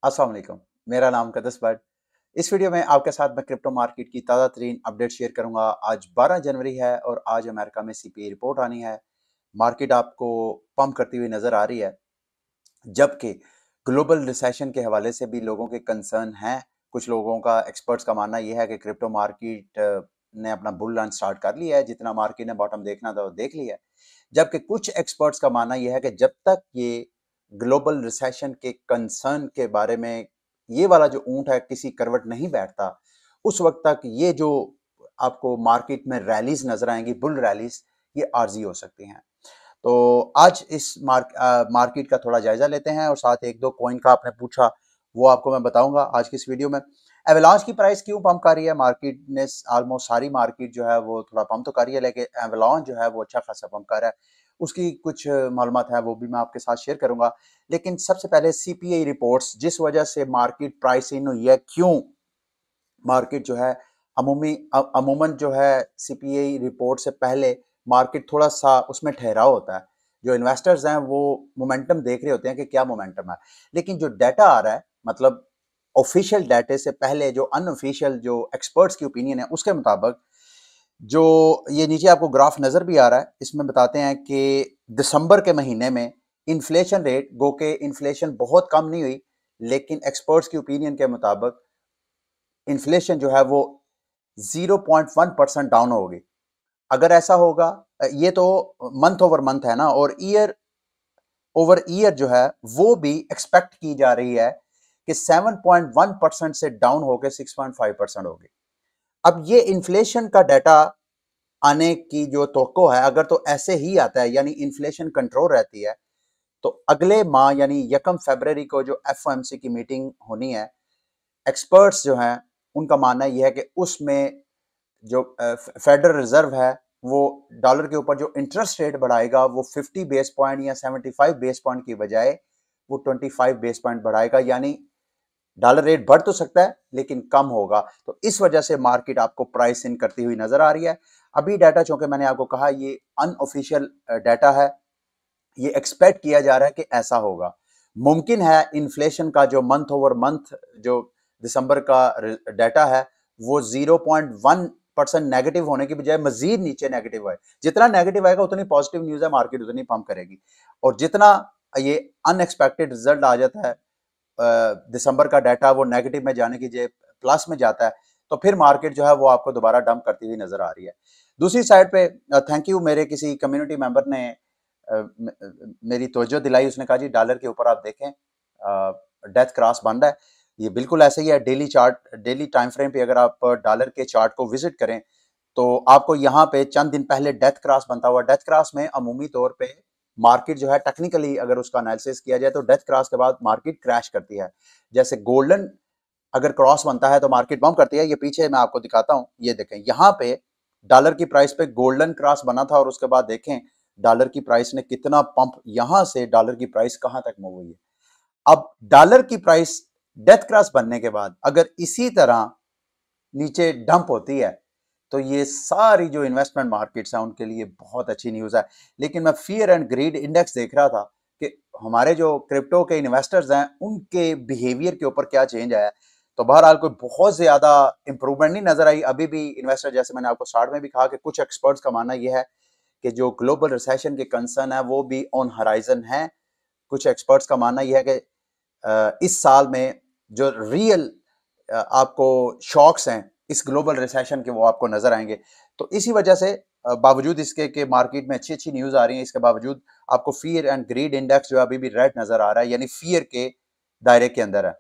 अस्सलाम वालेकुम। मेरा नाम कदस बट। इस वीडियो में आपके साथ मैं क्रिप्टो मार्केट की ताज़ा तरीन अपडेट शेयर करूंगा। आज 12 जनवरी है और आज अमेरिका में सीपीआई रिपोर्ट आनी है। मार्केट आपको पंप करती हुई नजर आ रही है, जबकि ग्लोबल रिसेशन के हवाले से भी लोगों के कंसर्न हैं। कुछ लोगों का, एक्सपर्ट्स का मानना यह है कि क्रिप्टो मार्केट ने अपना बुल रन स्टार्ट कर लिया है, जितना मार्केट ने बॉटम देखना था वो देख लिया है। जबकि कुछ एक्सपर्ट्स का मानना यह है कि जब तक ये ग्लोबल रिसेशन के कंसर्न के बारे में ये वाला जो ऊंट है किसी करवट नहीं बैठता, उस वक्त तक ये जो आपको मार्केट में रैलीज नजर आएंगी, बुल रैलीज, ये आर्जी हो सकती हैं। तो आज इस मार्केट का थोड़ा जायजा लेते हैं और साथ एक दो कॉइन का आपने पूछा, वो आपको मैं बताऊंगा आज की इस वीडियो में। एवलांच की प्राइस क्यों पंप कर रही है? मार्केट ने ऑलमोस्ट सारी मार्केट जो है वो थोड़ा पंप तो कर रही है, लेकिन एवलांच जो है वो अच्छा खासा पंप कर रहा है। उसकी कुछ मालूमात है, वो भी मैं आपके साथ शेयर करूंगा। लेकिन सबसे पहले सीपीआई रिपोर्ट्स, जिस वजह से मार्केट प्राइस इन हुई है, क्यों मार्केट जो है अमूमन जो है सीपीआई रिपोर्ट से पहले मार्केट थोड़ा सा उसमें ठहराव होता है। जो इन्वेस्टर्स हैं वो मोमेंटम देख रहे होते हैं कि क्या मोमेंटम है, लेकिन जो डाटा आ रहा है, मतलब ऑफिशियल डाटे से पहले जो अनऑफिशियल जो एक्सपर्ट्स की ओपिनियन है उसके मुताबिक, जो ये नीचे आपको ग्राफ नजर भी आ रहा है, इसमें बताते हैं कि दिसंबर के महीने में इन्फ्लेशन रेट, गो के इन्फ्लेशन बहुत कम नहीं हुई, लेकिन एक्सपर्ट्स की ओपिनियन के मुताबिक इन्फ्लेशन जो है वो 0.1% डाउन होगी। अगर ऐसा होगा, ये तो मंथ ओवर मंथ है ना, और ईयर ओवर ईयर जो है वो भी एक्सपेक्ट की जा रही है कि 7.1% से डाउन होकर 6.5% होगी। अब ये इन्फ्लेशन का डाटा आने की जो तवक्को है, अगर तो ऐसे ही आता है यानी इन्फ्लेशन कंट्रोल रहती है, तो अगले माह यानी 1 फरवरी को जो एफओएमसी की मीटिंग होनी है, एक्सपर्ट्स जो हैं उनका मानना यह है कि उसमें जो फेडरल रिजर्व है वो डॉलर के ऊपर जो इंटरेस्ट रेट बढ़ाएगा वो 50 बेस पॉइंट या 75 बेस पॉइंट की बजाय वो 25 बेस पॉइंट बढ़ाएगा। यानी डॉलर रेट बढ़ तो सकता है लेकिन कम होगा। तो इस वजह से मार्केट आपको प्राइस इन करती हुई नजर आ रही है। अभी डाटा, चूंकि मैंने आपको कहा ये अनऑफिशियल डाटा है, ये एक्सपेक्ट किया जा रहा है कि ऐसा होगा। मुमकिन है इन्फ्लेशन का जो मंथ ओवर मंथ जो दिसंबर का डाटा है वो 0.1% नेगेटिव होने की बजाय मजीद नीचे नेगेटिव आए। जितना नेगेटिव आएगा उतनी पॉजिटिव न्यूज है, मार्केट उतनी पंप करेगी। और जितना ये अनएक्सपेक्टेड रिजल्ट आ जाता है, दिसंबर का डाटा वो नेगेटिव में जाने की जगह प्लस में जाता है, तो फिर मार्केट जो है वो आपको दोबारा डंप करती हुई नजर आ रही है। दूसरी साइड पे थैंक यू, मेरे किसी कम्युनिटी मेंबर ने मेरी तवज्जो दिलाई। उसने कहा जी डॉलर के ऊपर आप देखें, डेथ क्रॉस बन रहा है। ये बिल्कुल ऐसे ही है। Daily chart, daily time frame पे अगर आप डॉलर के चार्ट को विजिट करें तो आपको यहाँ पे चंद दिन पहले डेथ क्रॉस बनता हुआ, डेथ क्रॉस में अमूमी तौर पे मार्केट जो है टेक्निकली अगर उसका एनालिसिस किया जाए तो डेथ क्रॉस के बाद मार्केट क्रैश करती है। जैसे गोल्डन अगर क्रॉस बनता है तो मार्केट बम करती है। ये पीछे मैं आपको दिखाता हूं, ये देखें यहाँ पे डॉलर की प्राइस पे गोल्डन क्रॉस बना था और उसके बाद देखें डॉलर की प्राइस ने कितना पंप, यहां से डॉलर की प्राइस कहां तक मूव हुई है। अब डॉलर की प्राइस डेथ क्रॉस बनने के बाद अगर इसी तरह नीचे डंप होती है तो ये सारी जो इन्वेस्टमेंट मार्केट्स हैं उनके लिए बहुत अच्छी न्यूज़ है। लेकिन मैं फियर एंड ग्रीड इंडेक्स देख रहा था कि हमारे जो क्रिप्टो के इन्वेस्टर्स हैं उनके बिहेवियर के ऊपर क्या चेंज आया है। तो बहरहाल कोई बहुत ज़्यादा इंप्रूवमेंट नहीं नजर आई। अभी भी इन्वेस्टर, जैसे मैंने आपको स्टार्ट में भी कहा कि कुछ एक्सपर्ट्स का मानना यह है कि जो ग्लोबल रिसेशन के कंसर्न है वो भी ऑन हराइजन है। कुछ एक्सपर्ट्स का मानना यह है कि इस साल में जो रियल आपको शॉक्स हैं इस ग्लोबल रिसेशन के वो आपको नजर आएंगे। तो इसी वजह से बावजूद इसके कि मार्केट में अच्छी अच्छी न्यूज आ रही है, इसके बावजूद आपको फियर एंड ग्रीड इंडेक्स जो अभी भी रेड नजर आ रहा है, यानी फियर के दायरे के अंदर है।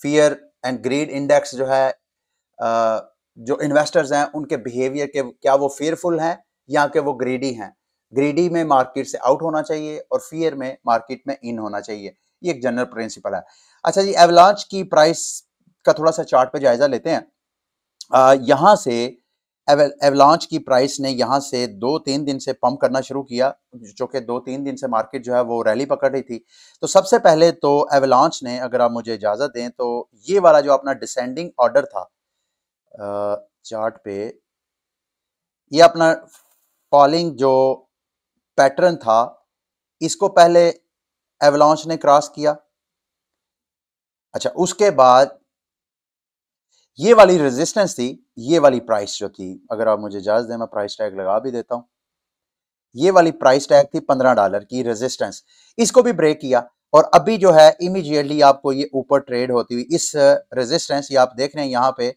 फियर एंड ग्रीड इंडेक्स जो है, जो इन्वेस्टर्स हैं उनके बिहेवियर के, क्या वो फेयरफुल हैं या कि वो ग्रीडी हैं। ग्रीडी में मार्केट से आउट होना चाहिए और फियर में मार्केट में इन होना चाहिए। ये एक जनरल प्रिंसिपल है। अच्छा जी, एवलांच की प्राइस का थोड़ा सा चार्ट पे जायजा लेते हैं। यहाँ से एवलांच की प्राइस ने यहाँ से 2-3 दिन से पंप करना शुरू किया, जो कि 2-3 दिन से मार्केट जो है वो रैली पकड़ रही थी। तो सबसे पहले तो एवलांच ने, अगर आप मुझे इजाजत दें, तो ये वाला जो अपना डिसेंडिंग ऑर्डर था चार्ट पे, ये अपना फॉलिंग जो पैटर्न था, इसको पहले एवलांच ने क्रॉस किया। अच्छा, उसके बाद ये वाली रेजिस्टेंस थी, ये वाली प्राइस जो थी, अगर आप मुझे इजाजत दें मैं प्राइस टैग लगा भी देता हूं। ये वाली प्राइस टैग थी $15 की रेजिस्टेंस, इसको भी ब्रेक किया और अभी जो है इमीडिएटली आपको ये ऊपर ट्रेड होती हुई इस रेजिस्टेंस, ये आप देख रहे हैं यहाँ पे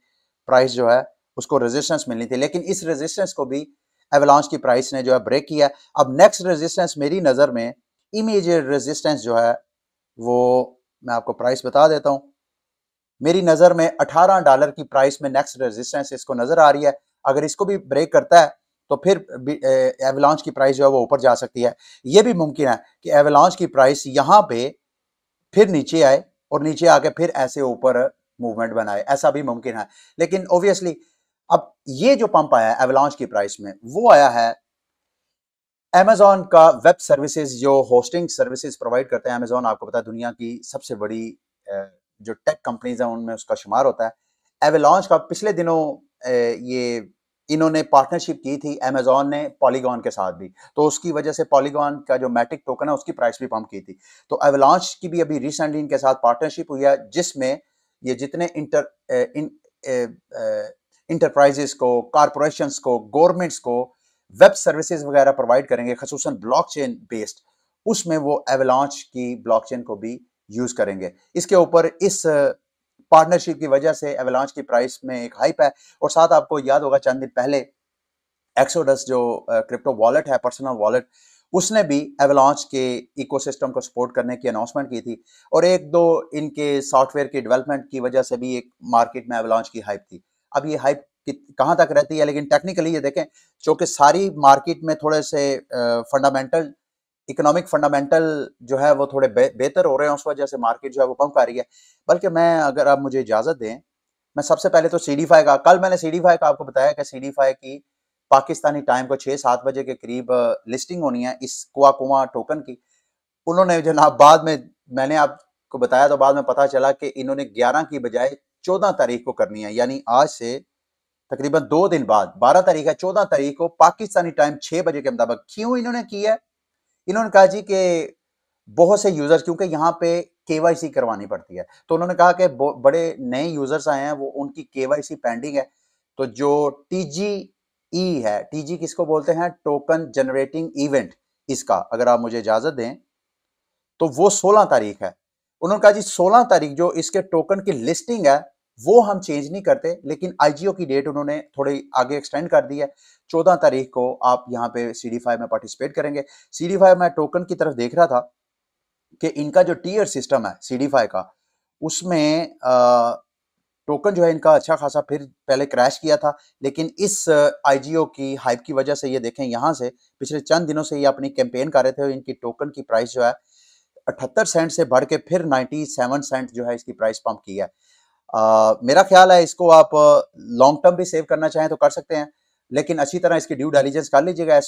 प्राइस जो है उसको रेजिस्टेंस मिलनी थी, लेकिन इस रेजिस्टेंस को भी एवलांच की प्राइस ने जो है ब्रेक किया। अब नेक्स्ट रेजिस्टेंस मेरी नजर में, इमीडिएट रेजिस्टेंस जो है वो मैं आपको प्राइस बता देता हूं। मेरी नजर में $18 की प्राइस में नेक्स्ट रेजिस्टेंस इसको नजर आ रही है। अगर इसको भी ब्रेक करता है तो फिर एवलांच की प्राइस जो है वो ऊपर जा सकती है। यह भी मुमकिन है कि एवलांच की प्राइस यहां पे फिर नीचे आए और नीचे आके फिर ऐसे ऊपर मूवमेंट बनाए, ऐसा भी मुमकिन है। लेकिन ऑब्वियसली अब ये जो पंप आया है एवलांच की प्राइस में, वो आया है अमेजॉन का वेब सर्विसेज, जो होस्टिंग सर्विसेज प्रोवाइड करते हैं। अमेजॉन आपको पता है दुनिया की सबसे बड़ी जो टेक कंपनीज हैं उनमें उसका शुमार होता है। एवलांच का पिछले दिनों ये इन्होंने पार्टनरशिप की थी अमेजॉन ने पॉलीगॉन के साथ भी, तो उसकी वजह से पॉलीगॉन का जो मैटिक टोकन है उसकी प्राइस भी पंप की थी। तो एवलांच की भी अभी रिसेंटली इनके साथ पार्टनरशिप हुई है, जिसमें ये जितने इंटरप्राइजेस को, कारपोरेशंस को, गवर्नमेंट्स को वेब सर्विसेज वगैरह प्रोवाइड करेंगे, खसूसन ब्लॉकचेन बेस्ड, उसमें वो एवलांच की ब्लॉकचेन को भी यूज करेंगे। इसके ऊपर इस पार्टनरशिप की वजह से एवलांच की प्राइस में एक हाइप है। और साथ आपको याद होगा चंद दिन पहले एक्सोडस जो क्रिप्टो वॉलेट है, पर्सनल वॉलेट, उसने भी एवलांच के इकोसिस्टम को सपोर्ट करने की अनाउंसमेंट की थी और एक दो इनके सॉफ्टवेयर की डेवलपमेंट की वजह से भी एक मार्केट में एवलांच की हाइप थी। अब ये हाइप कहां तक रहती है, लेकिन टेक्निकली ये देखें, चूंकि सारी मार्केट में थोड़े से फंडामेंटल, इकोनॉमिक फंडामेंटल जो है वो थोड़े बेहतर हो रहे हैं, उस वजह से मार्केट जो है वो पंप आ रही है। बल्कि मैं, अगर आप मुझे इजाजत दें, मैं सबसे पहले तो सीडीफाई का, कल मैंने सीडीफाई का आपको बताया कि सीडीफाई की पाकिस्तानी टाइम को 6-7 बजे के करीब लिस्टिंग होनी है इस कुआ टोकन की। उन्होंने जनाब बाद में, मैंने आपको बताया तो बाद में पता चला कि इन्होंने 11 की बजाय 14 तारीख को करनी है, यानी आज से तकरीबन 2 दिन बाद, 12 तारीख है, 14 तारीख को पाकिस्तानी टाइम 6 बजे के मुताबिक। क्यों इन्होंने किया है? इन्होंने कहा जी कि बहुत से यूजर्स, क्योंकि यहाँ पे केवाईसी करवानी पड़ती है, तो उन्होंने कहा कि बड़े नए यूजर्स आए हैं, वो उनकी केवाईसी पेंडिंग है। तो जो टीजीई है, टीजी किसको बोलते हैं, टोकन जनरेटिंग इवेंट, इसका अगर आप मुझे इजाजत दें तो वो 16 तारीख है। उन्होंने कहा जी 16 तारीख जो इसके टोकन की लिस्टिंग है वो हम चेंज नहीं करते, लेकिन आईजीओ की डेट उन्होंने थोड़ी आगे एक्सटेंड कर दी है। 14 तारीख को आप यहाँ पे CD5 में पार्टिसिपेट करेंगे। CD5 में टोकन की तरफ देख रहा था कि इनका जो टीयर सिस्टम है CD5 का, उसमें टोकन जो है इनका अच्छा खासा फिर पहले क्रैश किया था, लेकिन इस आईजीओ की हाइप की वजह से ये देखें, यहाँ से पिछले चंद दिनों से ये अपनी कैंपेन कर रहे थे और इनकी टोकन की प्राइस जो है 78 सेंट से बढ़ के फिर 97 सेंट जो है इसकी प्राइस पंप की है। मेरा ख्याल है इसको आप लॉन्ग टर्म भी सेव करना चाहें तो कर सकते हैं, लेकिन अच्छी तरह इसकी ड्यू डिलिजेंस कर लीजिएगा।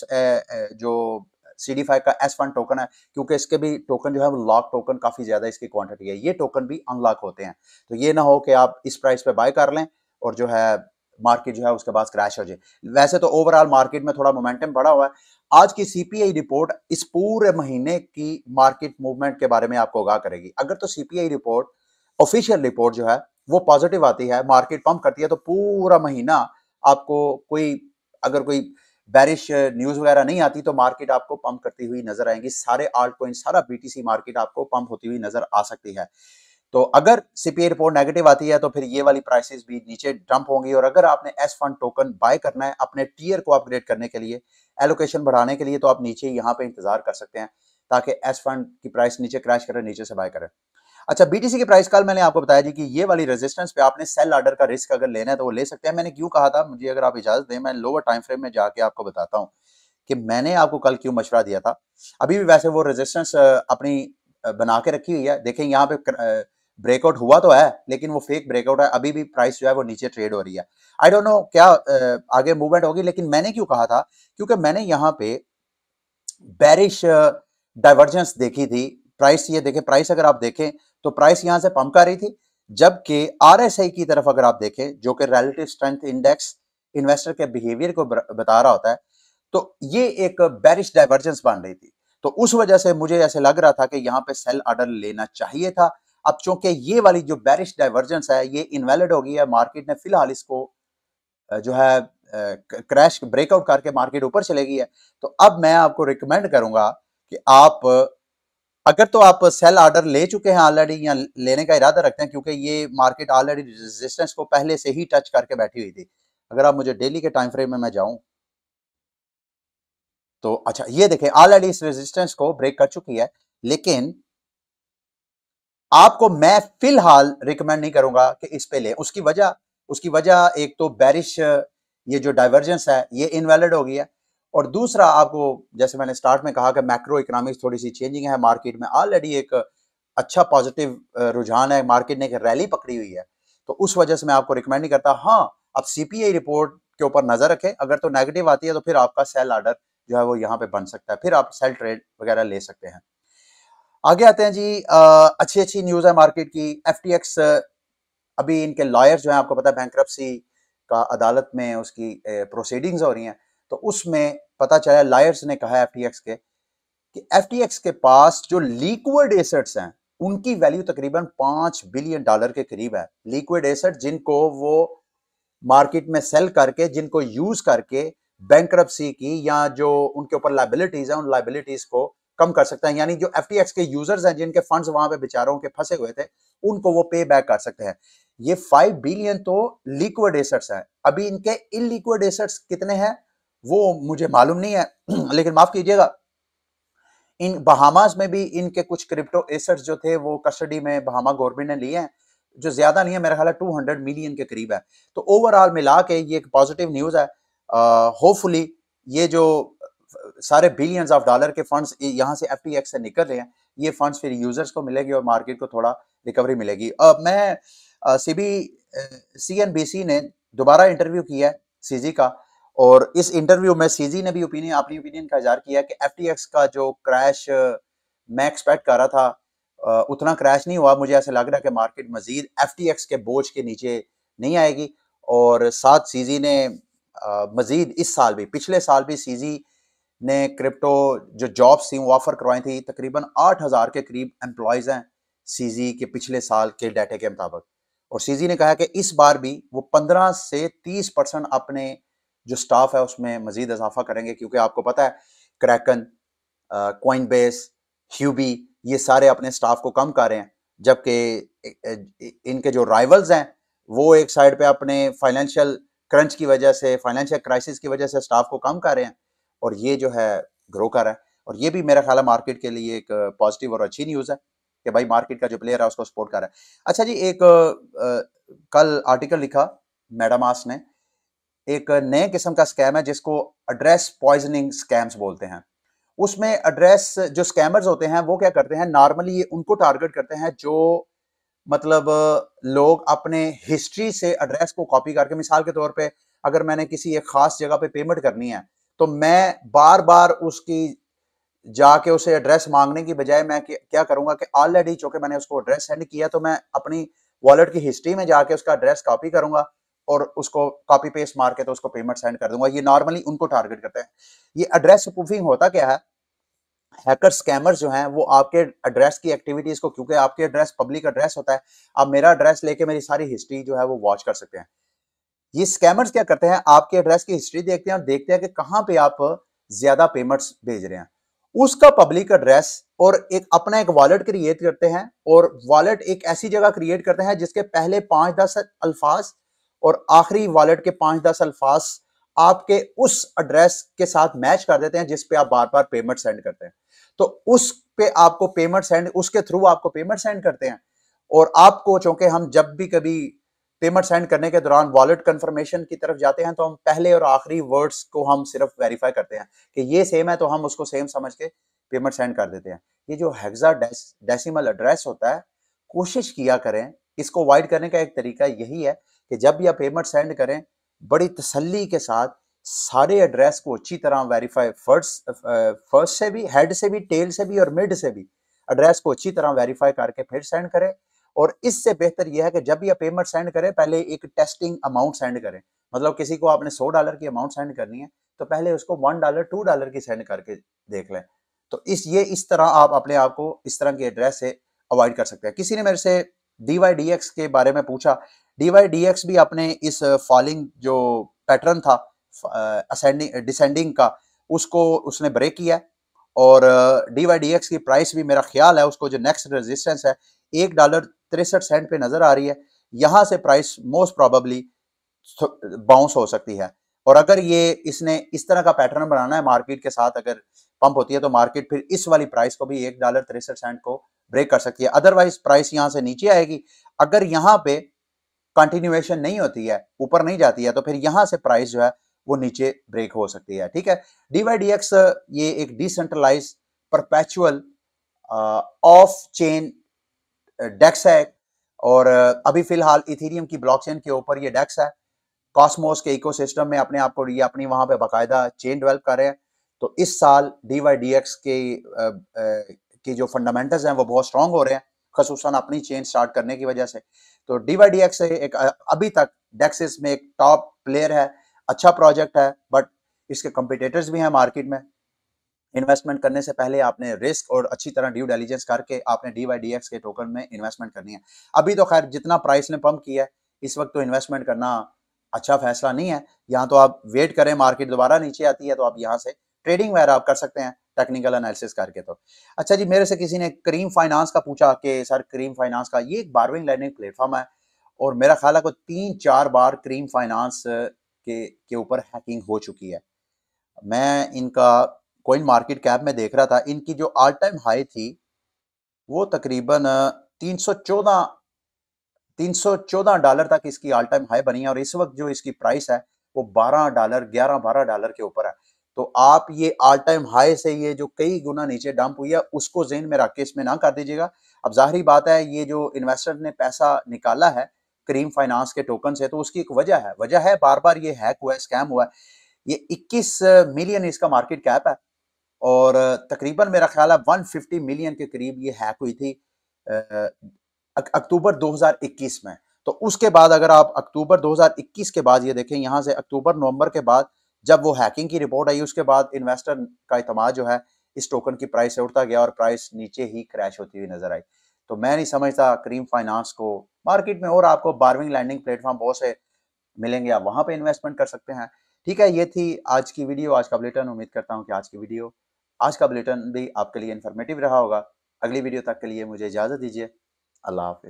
जो CD5 का S1 टोकन है, क्योंकि इसके भी टोकन जो है वो लॉक टोकन काफी ज्यादा इसकी क्वांटिटी है, ये टोकन भी अनलॉक होते हैं। तो ये ना हो कि आप इस प्राइस पे बाय कर लें और जो है मार्केट जो है उसके बाद क्रैश हो जाए। वैसे तो ओवरऑल मार्केट में थोड़ा मोमेंटम बढ़ा हुआ है। आज की सीपीआई रिपोर्ट इस पूरे महीने की मार्केट मूवमेंट के बारे में आपको आगाह करेगी। अगर तो सीपीआई रिपोर्ट, ऑफिशियल रिपोर्ट जो है वो पॉजिटिव आती है, मार्केट पंप करती है, तो पूरा महीना आपको कोई, अगर कोई बैरिश न्यूज वगैरह नहीं आती तो मार्केट आपको पंप करती हुई नजर आएंगी। सारे आल्ट कॉइन, सारा बीटीसी मार्केट आपको पंप होती हुई नजर आ सकती है। तो अगर सीपीआई रिपोर्ट नेगेटिव आती है तो फिर ये वाली प्राइसेस भी नीचे डंप होंगी। और अगर आपने एस फंड टोकन बाय करना है अपने टीयर को अपग्रेड करने के लिए, एलोकेशन बढ़ाने के लिए, तो आप नीचे यहाँ पे इंतजार कर सकते हैं ताकि एस फंड की प्राइस नीचे क्रैश करे, नीचे से बाय करें। अच्छा, बीटीसी की प्राइस कल मैंने आपको बताया जी कि ये वाली रेजिस्टेंस पे आपने सेल ऑर्डर का रिस्क अगर लेना है तो वो ले सकते हैं। मैंने क्यों कहा था, मुझे अगर आप इजाजत दें मैं लोअर टाइम फ्रेम में जाके आपको बताता हूँ कि मैंने आपको कल क्यों मशवरा दिया था। अभी भी वैसे वो रेजिस्टेंस अपनी बना के रखी हुई है। देखें यहाँ पे ब्रेकआउट हुआ तो है, लेकिन वो फेक ब्रेकआउट है, अभी भी प्राइस जो है वो नीचे ट्रेड हो रही है। आई डोंट नो क्या आगे मूवमेंट होगी, लेकिन मैंने क्यों कहा था, क्योंकि मैंने यहाँ पे बेरिश डाइवर्जेंस देखी थी। प्राइस ये देखें, प्राइस अगर आप देखें तो प्राइस यहां से पंप कर रही थी, जबकि आरएसआई की तरफ अगर आप देखें, जो कि रिलेटिव स्ट्रेंथ इंडेक्स इन्वेस्टर के बिहेवियर को बता रहा होता है, तो ये एक बेरिश डाइवर्जेंस बन रही थी। तो उस वजह से मुझे ऐसे लग रहा था कि यहाँ पे सेल ऑर्डर लेना चाहिए था। अब चूंकि ये वाली जो बेरिश डाइवर्जेंस है ये इनवैलिड हो गई है, मार्केट ने फिलहाल इसको जो है क्रैश ब्रेकआउट करके मार्केट ऊपर चलेगी है, तो अब मैं आपको रिकमेंड करूंगा कि आप अगर तो आप सेल ऑर्डर ले चुके हैं ऑलरेडी या लेने का इरादा रखते हैं, क्योंकि ये मार्केट ऑलरेडी रेजिस्टेंस को पहले से ही टच करके बैठी हुई थी। अगर आप मुझे डेली के टाइम फ्रेम में मैं जाऊं तो अच्छा ये देखें ऑलरेडी इस रेजिस्टेंस को ब्रेक कर चुकी है, लेकिन आपको मैं फिलहाल रिकमेंड नहीं करूंगा कि इस पे ले। उसकी वजह एक तो बेरिश ये जो डाइवर्जेंस है ये इनवैलिड हो गई है, और दूसरा आपको जैसे मैंने स्टार्ट में कहा कि मैक्रो इकोनॉमिक्स थोड़ी सी चेंजिंग है मार्केट में, ऑलरेडी एक अच्छा पॉजिटिव रुझान है, मार्केट ने एक रैली पकड़ी हुई है, तो उस वजह से मैं आपको रिकमेंड नहीं करता। हाँ, आप सीपीआई रिपोर्ट के ऊपर नजर रखें, अगर तो नेगेटिव आती है तो फिर आपका सेल ऑर्डर जो है वो यहाँ पे बन सकता है, फिर आप सेल ट्रेड वगैरह ले सकते हैं। आगे आते हैं जी, अच्छी अच्छी न्यूज है मार्केट की। एफटीएक्स अभी इनके लॉयर्स जो है आपको पता है बैंक्रप्सी का अदालत में उसकी प्रोसीडिंग्स हो रही हैं, तो उसमें पता चला लॉयर्स ने कहा एफटीएक्स के कि एफटीएक्स के पास जो लिक्विड एसेट्स हैं उनकी वैल्यू तकरीबन $5 बिलियन के करीब है। लिक्विड एसेट जिनको वो मार्केट में सेल करके, जिनको यूज करके बैंक्रप्सी की या जो उनके ऊपर लाइबिलिटीज है उन लाइबिलिटीज को कम कर सकते हैं, यानी जो एफटीएक्स के यूजर्स हैं जिनके फंड्स वहां पे बेचारों के फंसे हुए थे उनको वो पे बैक कर सकते हैं। ये 5 बिलियन तो लिक्विड एसेट्स हैं, अभी इनके इनलिक्विड एसेट्स कितने हैं वो मुझे मालूम नहीं है लेकिन माफ कीजिएगा, इन बहामास में भी इनके कुछ क्रिप्टो एसेट्स जो थे वो कस्टडी में बहामा गवर्नमेंट ने लिए हैं, जो ज्यादा नहीं है, मेरा ख्याल है 200 मिलियन के करीब है। तो ओवरऑल मिला के ये एक पॉजिटिव न्यूज है। होपफुली ये जो सारे बिलियंस ऑफ डॉलर के फंड्स यहाँ से एफटीएक्स से निकल रहे हैं, ये फंड्स फिर यूजर्स को मिलेगी और मार्केट को थोड़ा रिकवरी मिलेगी। मैं सीएनबीसी ने दोबारा इंटरव्यू किया है सीजी का, और इस इंटरव्यू में सीजी ने भी अपनी ओपिनियन का इजहार किया कि एफटीएक्स का जो क्रैश मैं एक्सपेक्ट कर रहा था उतना क्रैश नहीं हुआ। मुझे ऐसा लग रहा है कि मार्केट मजीद एफटीएक्स के बोझ के नीचे नहीं आएगी, और साथ सीजी ने मजीद इस साल भी, पिछले साल भी सीजी ने क्रिप्टो जो जॉब्स थी वो ऑफर करवाई थी। तकरीबन 8,000 के करीब एम्प्लॉयज हैं सीजी के पिछले साल के डाटे के मुताबिक, और सीजी ने कहा कि इस बार भी वो 15 से 30% अपने जो स्टाफ है उसमें मजीद इजाफा करेंगे, क्योंकि आपको पता है क्रैकन, कॉइनबेस, ह्यूबी ये सारे अपने स्टाफ को कम कर रहे हैं, जबकि इनके जो राइवल्स हैं वो एक साइड पे अपने फाइनेंशियल क्रंच की वजह से, फाइनेंशियल क्राइसिस की वजह से स्टाफ को कम कर रहे हैं, और ये जो है ग्रो कर रहा है। और ये भी मेरा ख्याल है मार्केट के लिए एक पॉजिटिव और अच्छी न्यूज़ है कि भाई मार्केट का जो प्लेयर है उसको सपोर्ट कर रहा है। अच्छा जी, एक कल आर्टिकल लिखा मेडामास ने, एक नए किस्म का स्कैम है जिसको एड्रेस पॉइजनिंग स्कैम्स बोलते हैं। उसमें एड्रेस जो स्कैमर्स होते हैं वो क्या करते हैं, नॉर्मली ये उनको टारगेट करते हैं जो मतलब लोग अपने हिस्ट्री से एड्रेस को कॉपी करके, मिसाल के तौर पे अगर मैंने किसी एक खास जगह पे पेमेंट करनी है तो मैं बार बार उसकी जाके उसे एड्रेस मांगने की बजाय मैं क्या करूंगा कि ऑलरेडी चूंकि मैंने उसको एड्रेस सेंड किया तो मैं अपनी वॉलेट की हिस्ट्री में जाके उसका एड्रेस कॉपी करूंगा और उसको कॉपी पेस्ट मार के तो उसको पेमेंट सेंड कर दूंगा। ये नॉर्मली उनको टारगेट करते हैं। ये एड्रेस स्पूफिंग होता क्या है, हैकर स्कैमर्स जो हैं वो आपके एड्रेस की एक्टिविटीज को, क्योंकि आपके एड्रेस पब्लिक एड्रेस होता है, आप मेरा एड्रेस लेके मेरी सारी हिस्ट्री जो है वो वॉच कर सकते हैं। ये स्कैमर्स क्या करते हैं, आपके एड्रेस की हिस्ट्री देखते हैं और देखते हैं कि कहां पे आप ज्यादा पेमेंट्स भेज रहे हैं, उसका पब्लिक एड्रेस और एक अपना एक वॉलेट क्रिएट करते हैं, और वॉलेट एक ऐसी जगह क्रिएट करते हैं जिसके पहले 5-10 अल्फाज और आखिरी वॉलेट के 5-10 अल्फाज आपके उस एड्रेस के साथ मैच कर देते हैं जिस पे आप बार बार पेमेंट सेंड करते हैं। तो उस पे आपको पेमेंट सेंड, उसके थ्रू आपको पेमेंट सेंड करते हैं, और आपको चूंकि हम जब भी कभी पेमेंट सेंड करने के दौरान वॉलेट कंफर्मेशन की तरफ जाते हैं तो हम पहले और आखिरी वर्ड्स को हम सिर्फ वेरीफाई करते हैं कि ये सेम है, तो हम उसको सेम समझ के पेमेंट सेंड कर देते हैं। ये जो हेक्सा डेसिमल एड्रेस होता है, कोशिश किया करें इसको अवॉइड करने का। एक तरीका यही है कि जब भी आप पेमेंट सेंड करें बड़ी तसल्ली के साथ सारे एड्रेस को अच्छी तरह वेरीफाई, फर्स्ट से भी, हेड से भी, टेल से भी और मिड से भी एड्रेस को अच्छी तरह वेरीफाई करके फिर सेंड करें। और इससे बेहतर यह है कि जब भी आप पेमेंट सेंड करें पहले एक टेस्टिंग अमाउंट सेंड करें। मतलब किसी को आपने $100 की अमाउंट सेंड करनी है तो पहले उसको $1 $2 की सेंड करके देख लें। तो इस तरह आप अपने आप को इस तरह की एड्रेस से अवॉइड कर सकते हैं। किसी ने मेरे से DYDX के बारे में पूछा, DYDX भी अपने इस फॉलिंग जो पैटर्न था असेंडिंग डिसेंडिंग का, उसको उसने ब्रेक किया है और DYDX की प्राइस भी मेरा ख्याल है उसको जो नेक्स्ट रेजिस्टेंस है $1.63 पे नजर आ रही है। यहां से प्राइस मोस्ट प्रोबेबली बाउंस हो सकती है और अगर ये इसने इस तरह का पैटर्न बनाना है मार्केट के साथ, अगर पंप होती है तो मार्केट फिर इस वाली प्राइस को भी $1.63 को ब्रेक कर सकती है। अदरवाइज प्राइस यहां से नीचे आएगी। अगर यहां पे कंटिन्यूएशन नहीं होती है, ऊपर नहीं जाती है, तो फिर यहां से प्राइस जो है वो नीचे ब्रेक हो सकती है। ठीक है, DYDX ये एक डिसेंट्रलाइज परपेचुअल ऑफ चेन डेक्स है और अभी फिलहाल इथेरियम की ब्लॉकचेन के ऊपर ये डेक्स है। कॉस्मोस के इकोसिस्टम में अपने आप को ये अपनी वहां पे बाकायदा चेन डेवलप कर रहे हैं। तो इस साल DYDX की जो फंडामेंटल्स हैं वो बहुत स्ट्रांग हो रहे हैं, खसूसन अपनी चेन स्टार्ट करने की वजह से। तो DYDX एक अभी तक डेक्सिस में एक टॉप प्लेयर है, अच्छा प्रोजेक्ट है, बट इसके कंपिटिटर्स भी हैं मार्केट में। इन्वेस्टमेंट करने से पहले आपने रिस्क और अच्छी तरह ड्यू डिलिजेंस करके आपने DYDX के टोकन में इन्वेस्टमेंट करनी है। अभी तो खैर जितना प्राइस ने पंप किया है इस वक्त तो इन्वेस्टमेंट करना अच्छा फैसला नहीं है। यहाँ तो आप वेट करें, मार्केट दोबारा नीचे आती है तो आप यहाँ से ट्रेडिंग वगैरह आप कर सकते हैं टेक्निकल एनालिसिस करके। तो अच्छा जी, मेरे से किसी ने क्रीम फाइनेंस का पूछा कि सर क्रीम फाइनेंस का ये एक बारविंग लर्निंग प्लेटफॉर्म है और मेरा ख्याल है को 3-4 बार क्रीम फाइनेंस के ऊपर हैकिंग हो चुकी है। मैं इनका कॉइन मार्केट कैप में देख रहा था, इनकी जो ऑल टाइम हाई थी वो तकरीबन 314 $314 तक इसकी ऑल टाइम हाई बनी है और इस वक्त जो इसकी प्राइस है वो $12 $11-12 के ऊपर है। तो आप ये ऑल टाइम हाई से ये जो कई गुना नीचे डंप हुई है उसको ज़हन में रख के इसमें ना कर दीजिएगा। अब जाहिर बात है ये जो इन्वेस्टर ने पैसा निकाला है क्रीम फाइनेंस के टोकन से तो उसकी एक वजह है बार बार ये हैक हुआ है, स्कैम हुआ है। ये 21 मिलियन इसका मार्केट कैप है और तकरीबन मेरा ख्याल है 150 मिलियन के करीब ये हैक हुई थी अक्टूबर 2021 में। तो उसके बाद अगर आप अक्टूबर 2021 के बाद ये देखें, यहाँ से अक्टूबर नवंबर के बाद जब वो हैकिंग की रिपोर्ट आई उसके बाद इन्वेस्टर का इतमाद जो है इस टोकन की प्राइस से उठता गया और प्राइस नीचे ही क्रैश होती हुई नजर आई। तो मैं नहीं समझता क्रीम फाइनेंस को मार्केट में, और आपको बारविंग लैंडिंग प्लेटफॉर्म बहुत से मिलेंगे, आप वहां पे इन्वेस्टमेंट कर सकते हैं। ठीक है, ये थी आज की वीडियो, आज का बुलेटिन। उम्मीद करता हूँ कि आज का बुलेटिन भी आपके लिए इन्फॉर्मेटिव रहा होगा। अगली वीडियो तक के लिए मुझे इजाजत दीजिए। अल्लाह हाफिज।